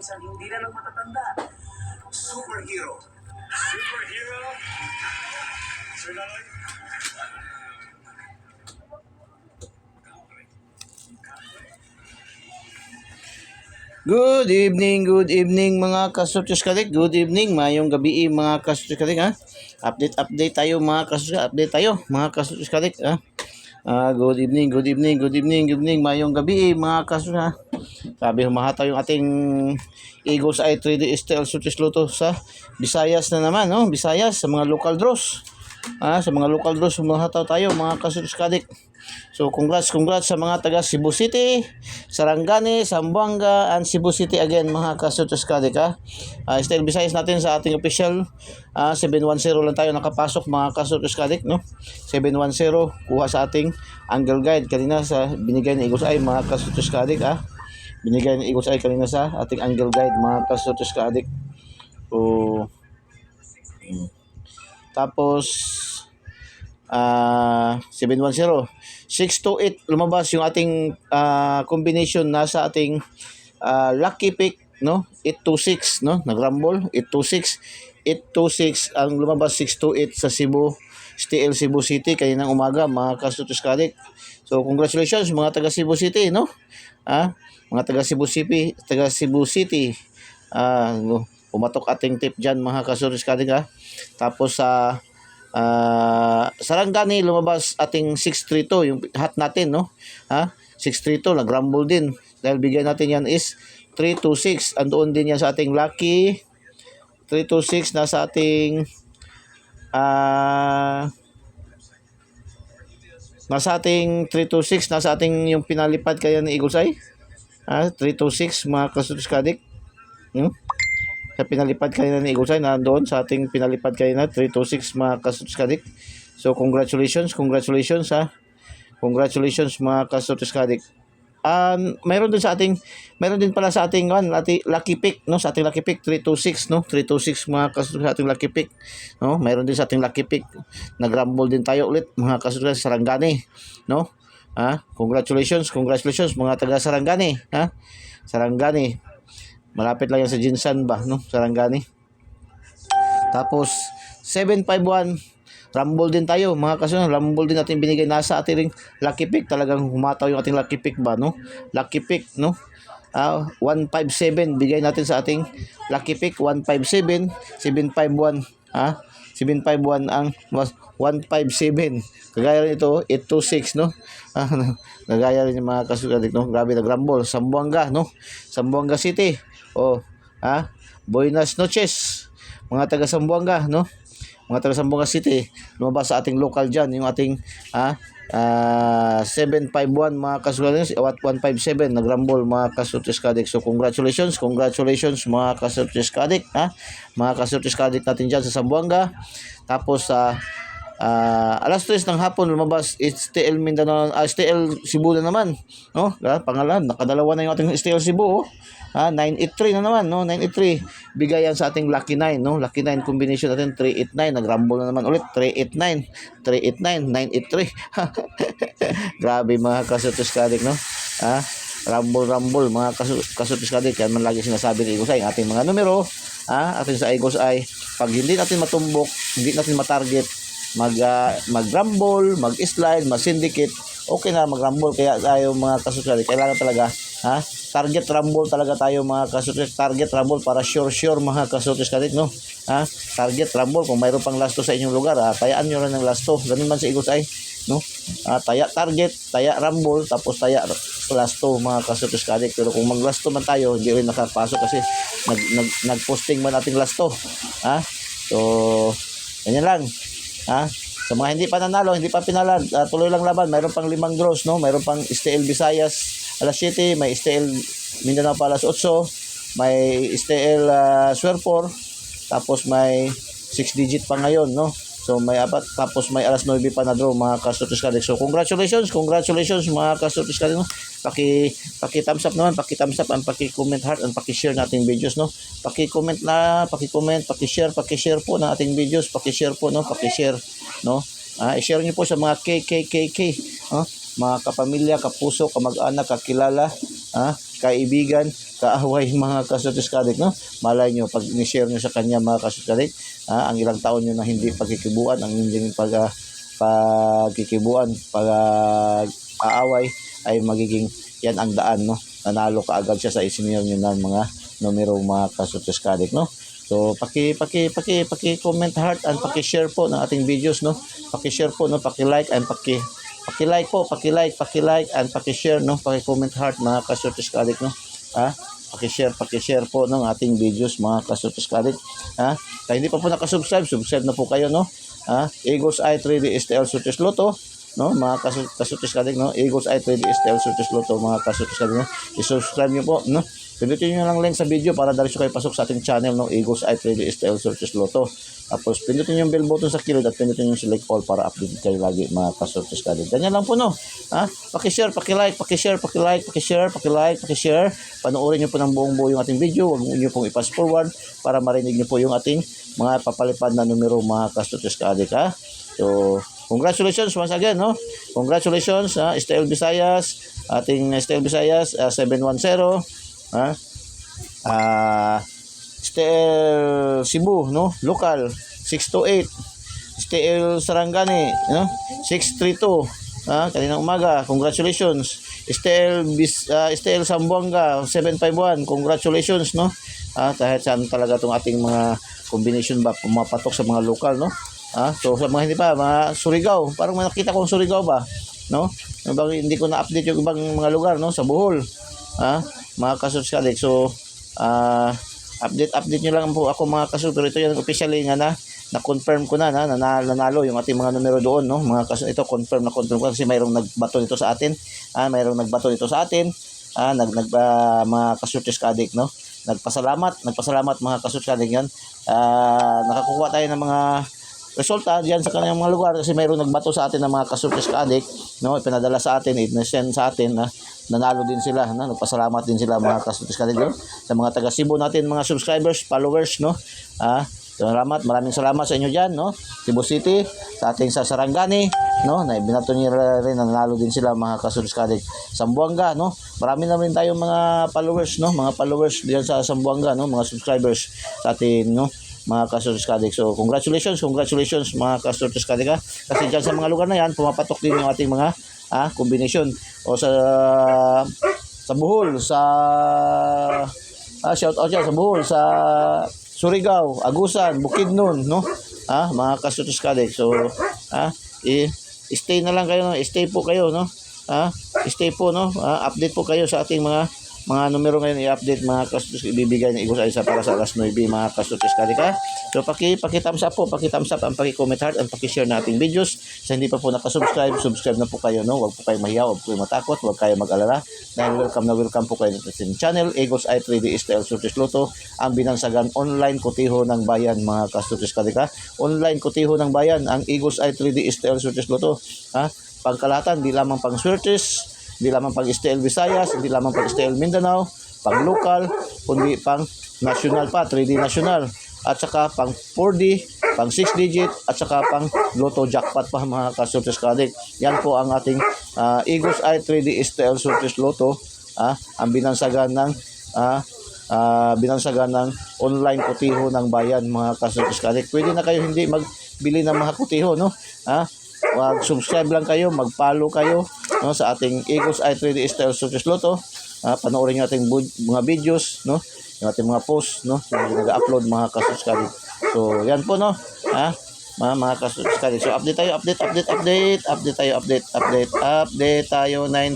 minsan hindi na lang matatanda. Superhero. Superhero? Sir Laloy? Good evening mga kasutyos kalik. Good evening, mayong gabi mga kasutyos kalik ha. Update tayo mga kasutyos kalik ha. Good evening, mayong gabi mga kasutyos ha. Sabi humahataw yung ating Eagles Eye 3D STL Sutis Luto sa Visayas na naman, no? Visayas sa mga local draws. Sa mga local draws humahataw tayo mga kasutyos kalik. So congrats sa mga taga Cebu City, Sarangani, Zamboanga, and Cebu City again mga kasutyos kalik ha. Still Visayas natin sa ating official 710 lang tayo nakapasok mga kasutyos kalik, no? 710 kuha sa ating angle guide kanina sa binigay ni Eagles Eye mga kasutyos kalik ha. Binigay ni Eagles Eye kanina sa ating angle guide mga kasutyos kalik. So tapos 710 628 lumabas yung ating combination nasa ating lucky pick, no? 826, no? Nagrumble 826 ang lumabas 628 sa Cebu STL Cebu City kaninang umaga mga kasutyos kalik. So congratulations mga taga Cebu City, no? Mga taga Cebu City pumatok ating tip dyan mga kasutyos kalik ha. Tapos sa Sarangani lumabas ating 632 yung hat natin, no? 632 nagrumble din dahil bigay natin yan is 326. Andoon din yan sa ating lucky 326 nasa ating nasa ating 326 nasa ating yung pinalipad kaya ni Eagles Eye 326 mga kasutyos kalik. Sa pinalipad kanina ni Eagles Eye nandoon sa ating pinalipad kanina 326 mga kasutyos kalik. So congratulations mga kasutyos kalik. Mayroon din pala sa ating lucky pick, no? Sa ating lucky pick 326, no? 326 mga kasutyos sa ating lucky pick, no? Mayroon din sa ating lucky pick. Nagrumble din tayo ulit mga kasutyos sa Sarangani, no? Congratulations mga taga Sarangani, Sarangani. Malapit lang yan sa Jinsan ba, no? Sarangani. Tapos 751 rumble din tayo mga kasutyos. Rumble din natin binigay nasa ating lucky pick. Talagang humataw yung ating lucky pick ba, no? Lucky pick, no? 157 bigay natin sa ating lucky pick 157. 751 751 ang 157. Kagaya rin ito 826, no? Kagaya rin yung mga kasutyos, no? Grabe nagrumble. Zamboanga, no? Zamboanga City. Buenas noches mga taga Zamboanga, no? Mga taga Zamboanga City, lumabas sa ating local dyan yung ating 751 mga kasutyos, 157 nagrumble mga kasutyos kalik. So congratulations mga kasutyos kalik, mga kasutyos kalik natin dyan sa Zamboanga. Tapos alas 3 ng hapon lumabas STL Mindanao, STL Cebu na naman, no? Pangalan, nakadalawa na yung ating STL Cebu, 983 na naman, no? 983 bigay yan sa ating lucky 9, no? Lucky 9 combination natin 389, nagrumble na naman ulit 389 983. Grabe mga kasutyos kalik, no? Rumble mga kasutyos kalik. Yan man lagi sinasabi ni Eagles Eye ating mga numero, ating sa Eagles Eye, pag hindi natin matumbok, hindi natin matarget, mag-rumble, mag-slide, mag-syndicate, okay na mag-rumble. Kaya tayo mga kasutyos, kailangan talaga target rumble talaga tayo mga kasutyos. Target rumble para sure mga kasutyos kalik, no? Target rumble. Kung mayroon pang lasto sa inyong lugar, tayaan nyo rin ng lasto. Ganun man sa Eagles Eye, no? Taya target, taya rumble, tapos taya lasto mga kasutyos kalik. Pero kung maglasto man tayo, hindi rin nakapasok kasi nag-posting man ating lasto. So ganyan lang. Sa mga hindi pa nanalo, hindi pa pinalad, tuloy lang laban. Mayroon pang 5 draws, no? Mayroon pang STL Visayas alas 7, may STL Mindanao pa alas 8, may STL Suerpor, tapos may 6 digit pa ngayon, no? So may apat, tapos may alas 9 pa na draw mga kasutyos kalik. So congratulations mga kasutyos kalik, no? Paki-thumbs up naman, paki-thumbs up and paki-comment heart and paki-share nating videos, no? Paki-comment, paki-share po ng ating videos, paki-share po, no? Paki-share, no? I-share niyo po sa mga KKKK, mga kapamilya, kapuso, kamag-anak, kakilala, kaibigan, kaaway mga kasutis kadik, no? Malay nyo, pag ni-share nyo sa kanya mga kasutis kadik, ang ilang taon nyo na hindi pagkikibuan, ang hindi pagkikibuan, aaway, ay magiging yan ang daan, no? Nanalo ka agad siya sa isinir nyo ng mga numero mga kasutis kadik, no? So paki-comment heart and paki-share po ng ating videos, no? Paki-share po, no? Paki-like and paki-like po, paki-like and paki-share, no? Paki-comment heart mga kasutis kadik, no? Paki-share po ng ating videos mga kasutis kadik. Kaya hindi pa po nakasubscribe, subscribe na po kayo, no? Eagles Eye 3D STL Surtis Lotto, no? Mga kasutis kadik, no? Eagles Eye 3D STL Surtis Lotto mga kasutis kadik, no? I-subscribe niyo po, no? Pindutin nyo lang link sa video para diretso kayo pasok sa ating channel, no? Eagles Eye 3D STL Surtis Lotto. Tapos pindutin yung bell button sa kilid at pindutin yung select all para update kayo lagi mga kasurtis kadig. Ganyan lang po, no? Paki-share, paki-like, paki-share, paki-like, paki-share, paki-like, paki-share. Panoorin nyo po ng buong-buo yung ating video. Huwag nyo pong i-pass forward para marinig nyo po yung ating mga papalipad na numero mga kasurtis kadig, ha? So, congratulations once again, no? Congratulations, STL Visayas, ating STL Visayas 710, STL Cebu, no? Local 628, STL Sarangani, no? 632, kanina umaga, congratulations. STL Zamboanga 751, congratulations, no? Kahit saan talaga itong ating mga combination ba pumapatok sa mga local, no? So sa mga hindi pa, mga Surigao, parang may nakita kong Surigao ba, no? Hindi ko na-update yung ibang mga lugar, no? Sa Bohol, mga kasuts kadik. So update nyo lang po ako mga kasuts, pero ito yung officially nga na-confirm ko na nanalo yung ating mga numero doon, no? Mga kasuts, ito confirm ko kasi mayroong nagbato nito sa atin, mga kasuts kadik, no? Nagpasalamat mga kasuts kadik yan. Nakakuha tayo ng mga resulta diyan sa kanyang mga lugar kasi mayroong nagbato sa atin ng mga kasurtis ka-addict, no? Ipinadala sa atin, i-send sa atin na nanalo din sila, no? Nagpasalamat din sila mga kasurtis ka-addict, no? Sa mga taga Cebu natin, mga subscribers, followers, no? Maraming salamat sa inyo diyan, no? Cebu City, sa ating sa Sarangani, no? Na binato nila rin, nanalo din sila mga kasurtis ka-addict. Zamboanga, no? Marami na rin tayong mga followers, no? Mga followers diyan sa Zamboanga, no? Mga subscribers sa atin, no? Mga kasurtis kadik. So congratulations mga kasurtis kadik, kasi dyan sa mga lugar na yan pumapatok din yung ating mga combination. O sa Bohol, shout out dyan sa Bohol, sa Surigao, Agusan, Bukidnon, no? Mga kasurtis kadik. So stay na lang kayo, no? Stay po kayo, no? Stay po, no? Update po kayo sa ating mga numero ngayon, i-update mga kasutis, ibibigay ng Eagles Eye para sa alas 9 mga kasutis kalika. So paki-thumbs up po, paki-thumbs up, ang paki-comment heart, ang paki-share na ating videos. Sa hindi pa po nakasubscribe, subscribe na po kayo, no? Huwag po kayong mahiyaw, huwag po kayong matakot, huwag kayong mag-alala. Dahil welcome po kayo sa ating channel, Eagles Eye 3D STL Surtis Lotto, ang binansagan online kutiho ng bayan mga kasutis kalika. Online kutiho ng bayan, ang Eagles Eye 3D STL Surtis Lotto. Pangkalatan, di lamang pang Surtis, hindi lamang pang STL Visayas, hindi lamang pang STL Mindanao, pang local, kundi pang national pa, 3D national, at saka pang 4D, pang 6 digit, at saka pang Lotto jackpot pa mga kasurtis kadik. Yan po ang ating Eagles Eye 3D STL Surtis Lotto, ang binansagan ng online kutiho ng bayan mga kasurtis kadik. Pwede na kayo hindi magbili ng mga kutiho, no? Mag-subscribe lang kayo, mag-follow kayo, no, sa ating Eagles Eye 3D STL Surtis Lotto. Panoorin nyo ating mga videos, no, yung ating mga posts, no, yung nag-upload mga kasutis kadik. So yan po, no, mga kasutis kadik. So update tayo 9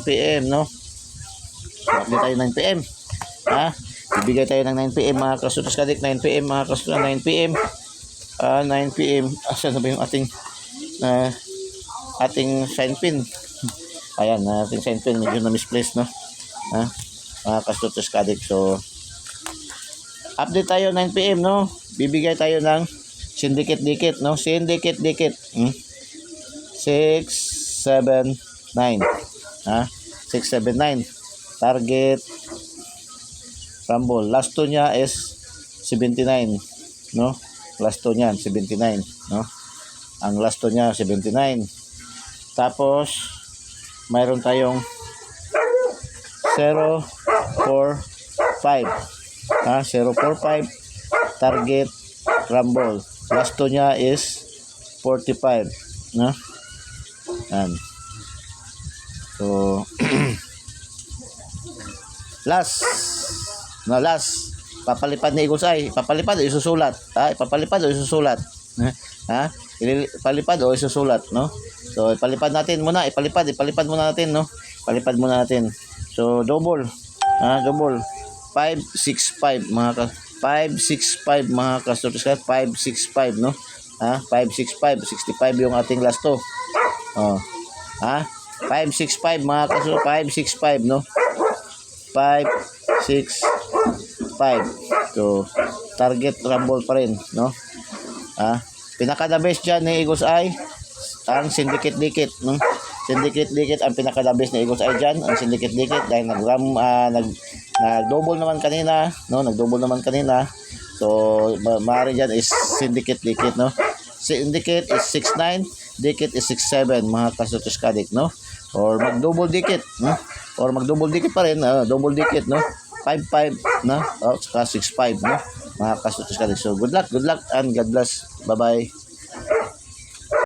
PM, no. So update tayo 9 PM. Ibigay tayo ng 9 PM mga kasutis kadik, 9 PM mga kasutis, 9 PM. 9 PM. Asan na ba yung ating sign pin? Ayan, ating sign pin medyo na misplaced, no? Mga kasutis kadik. So update tayo 9 PM, no? Bibigay tayo ng syndicate-dikit, no? Syndicate-dikit. 679. 679. Target Rumble. Last two niya is 79, no? Last two niyan 79, no? Ang last two niya 79. Tapos mayroon tayong 045 045. Target rumble. Last to niya is 45. No? Yan. So, last. Papalipad ni Eagles Eye. Papalipad o isusulat. Ipapalipad o isusulat. Ipalipad o isusulat, no? So, ipalipad muna natin, no? Palipad muna natin. So, double. Double. 565 mga 565 mga customers, 565, no? 565, 65 yung ating last to. 565 mga customers, 565, no? 565. So, target rumble pa rin, no? Pinaka-the best dyan ni Eagles Eye, ang syndicate dikit, no? Syndicate dikit ang pinaka-the best ni Eagles Eye dyan, ang syndicate dikit dahil nag-double naman kanina, no? Nag-double naman kanina. So, maaari dyan is syndicate dikit, no? Syndicate is 6'9", dikit is 6'7", mga kasutos kadik, no? Or mag-double dikit, no? Or mag-double dikit pa rin, double dikit, no? 5'5", no? Saka 6'5", no? Mga kasutos kadik. So, good luck and God bless. Bye-bye.